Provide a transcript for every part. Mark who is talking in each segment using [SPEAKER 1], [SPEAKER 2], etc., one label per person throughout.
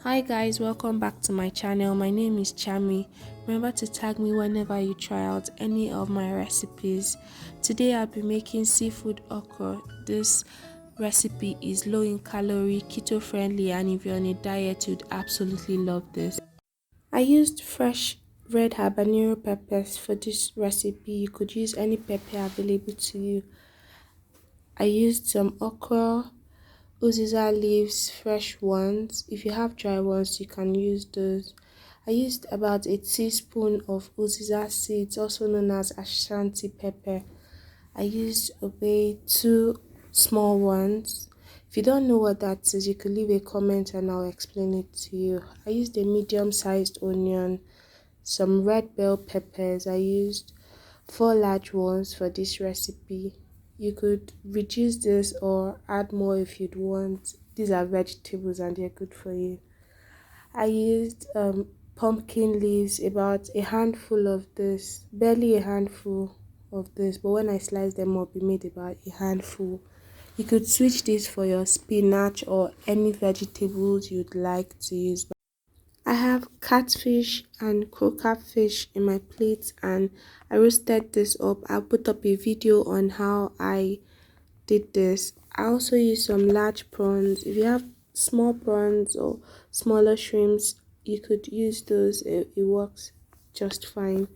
[SPEAKER 1] Hi guys, welcome back to my channel. My name is Chami. Remember to tag me whenever you try out any of my recipes. Today I'll be making seafood okra. This recipe is low in calorie, keto friendly, and if you're on a diet you'd absolutely love this. I used fresh red habanero peppers for this recipe. You could use any pepper available to you. I used some okra, uziza leaves, fresh ones. If you have dry ones, you can use those. I used about a teaspoon of uziza seeds, also known as Ashanti pepper. I used obey two small ones. If you don't know what that is, you could leave a comment and I'll explain it to you. I used a medium-sized onion, some red bell peppers. I used four large ones for this recipe. You could reduce this or add more if you'd want. These are vegetables and they're good for you. I used pumpkin leaves, about a handful of this, barely a handful of this, but when I sliced them up, it made about a handful. You could switch this for your spinach or any vegetables you'd like to use. I have catfish and croaker fish in my plate and I roasted this up. I'll put up a video on how I did this. I also use some large prawns. If you have small prawns or smaller shrimps, you could use those. It works just fine.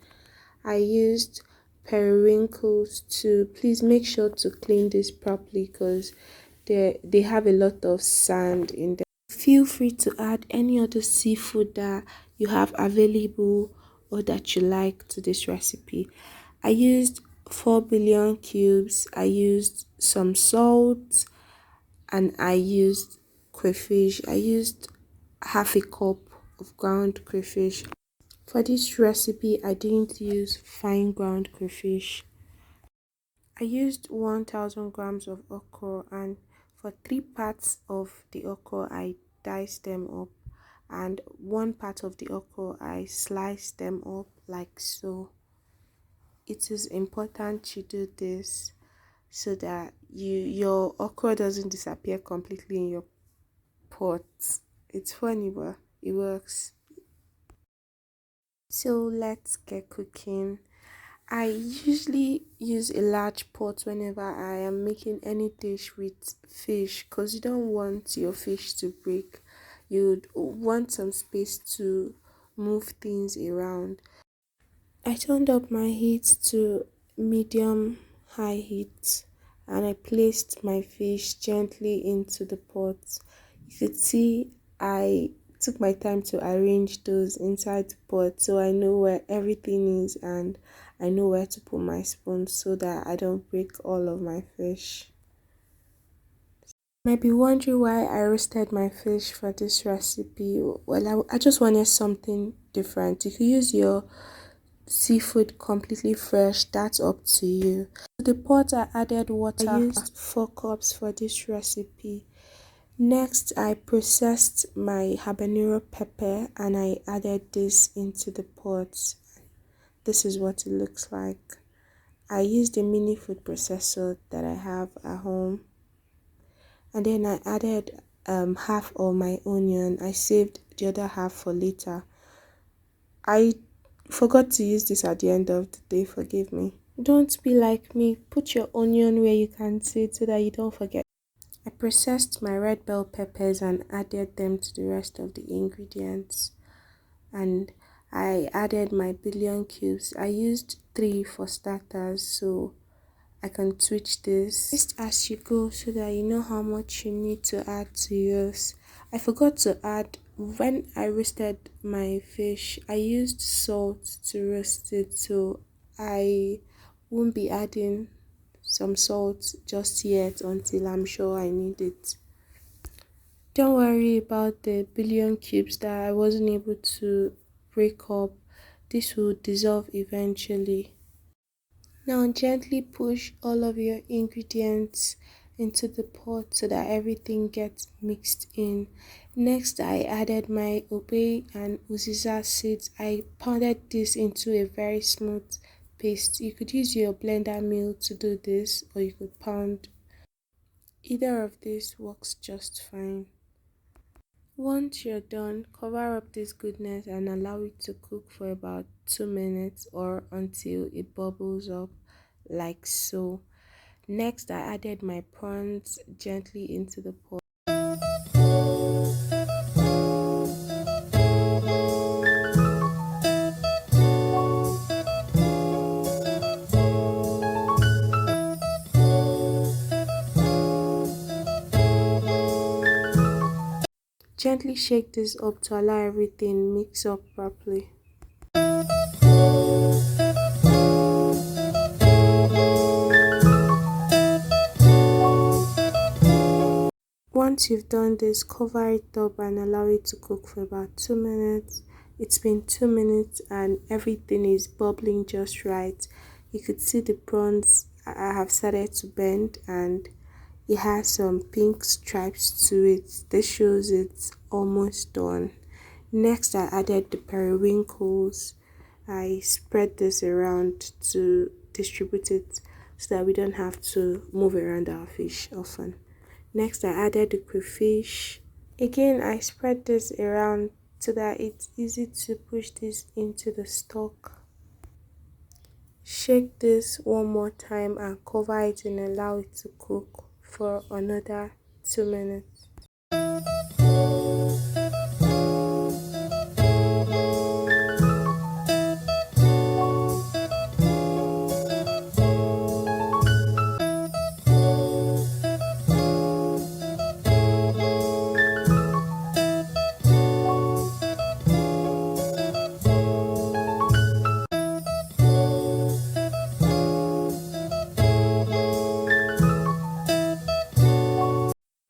[SPEAKER 1] I used periwinkles too. Please make sure to clean this properly because they have a lot of sand in them. Feel free to add any other seafood that you have available or that you like to this recipe. I used 4 billion cubes, I used some salt, and I used crayfish. I used half a cup of ground crayfish. For this recipe, I didn't use fine ground crayfish. I used 1000 grams of okra, and for 3 parts of the okra I diced them up, and 1 part of the okra I sliced them up like so. It is important you do this so that your okra doesn't disappear completely in your pot. It's funny but it works. So let's get cooking. I usually use a large pot whenever I am making any dish with fish because you don't want your fish to break. You'd want some space to move things around. I turned up my heat to medium high heat and I placed my fish gently into the pot. You could see I took my time to arrange those inside the pot so I know where everything is and I know where to put my spoon so that I don't break all of my fish. You might be wondering why I roasted my fish for this recipe. Well, I just wanted something different. You could use your seafood completely fresh, that's up to you. To the pot I added water. I used 4 cups for this recipe. Next I processed my habanero pepper and I added this into the pot. This is what it looks like. I used a mini food processor that I have at home, and then I added half of my onion. I saved the other half for later. I forgot to use this at the end of the day, forgive me. Don't be like me, put your onion where you can see it so that you don't forget. I processed my red bell peppers and added them to the rest of the ingredients. And I added my billion cubes. I used 3 for starters so I can switch this just as you go so that you know how much you need to add to yours. I forgot to add, when I roasted my fish, I used salt to roast it, so I won't be adding some salt just yet until I'm sure I need it. Don't worry about the billion cubes that I wasn't able to break up. This will dissolve eventually. Now gently push all of your ingredients into the pot so that everything gets mixed in. Next I added my obey and uziza seeds. I pounded this into a very smooth paste. You could use your blender mill to do this or you could pound. Either of these works just fine. Once you're done, cover up this goodness and allow it to cook for about 2 minutes or until it bubbles up like so. Next, I added my prawns gently into the pot. Gently shake this up to allow everything mix up properly. Once you've done this, cover it up and allow it to cook for about 2 minutes. It's been 2 minutes and everything is bubbling just right. You could see the prawns have started to bend and it has some pink stripes to it. This shows it's almost done. Next, I added the periwinkles. I spread this around to distribute it so that we don't have to move around our fish often. Next, I added the crayfish. Again, I spread this around so that it's easy to push this into the stock. Shake this one more time and cover it and allow it to cook for another 2 minutes.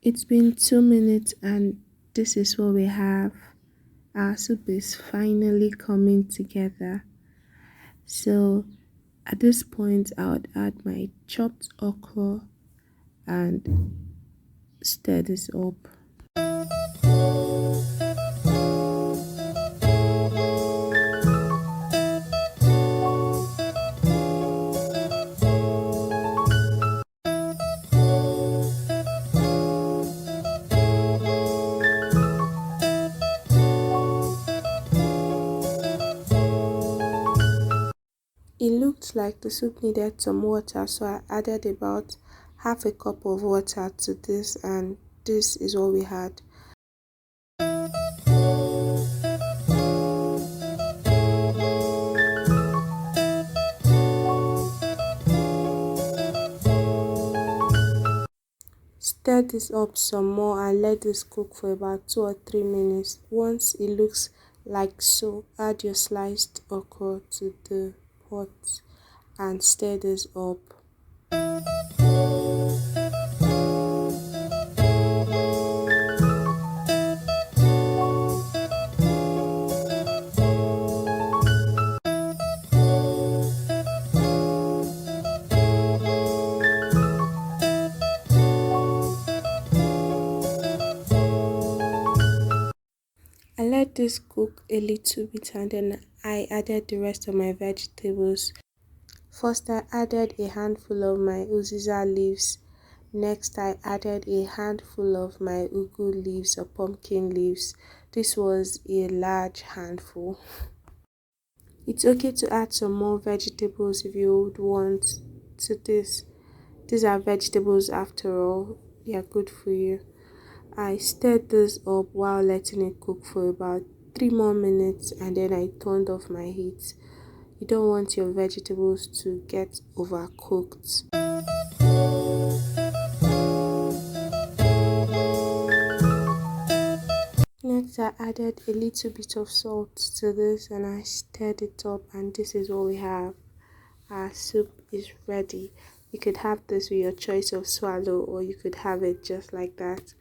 [SPEAKER 1] It's been 2 minutes and this is what we have. Our soup is finally coming together. So at this point, I would add my chopped okra and stir this up. It looked like the soup needed some water, so I added about half a cup of water to this, and this is what we had. Stir this up some more and let this cook for about 2 or 3 minutes. Once it looks like so, add your sliced okra to the pot and stir this up. I let this cook a little bit and then I added the rest of my vegetables. First, I added a handful of my uziza leaves. Next, I added a handful of my ugu leaves or pumpkin leaves. This was a large handful. It's okay to add some more vegetables if you would want to this. These are vegetables after all, they are good for you. I stirred this up while letting it cook for about 3 more minutes and then I turned off my heat. You don't want your vegetables to get overcooked. Next, I added a little bit of salt to this and I stirred it up, and this is what we have. Our soup is ready. You could have this with your choice of swallow or you could have it just like that.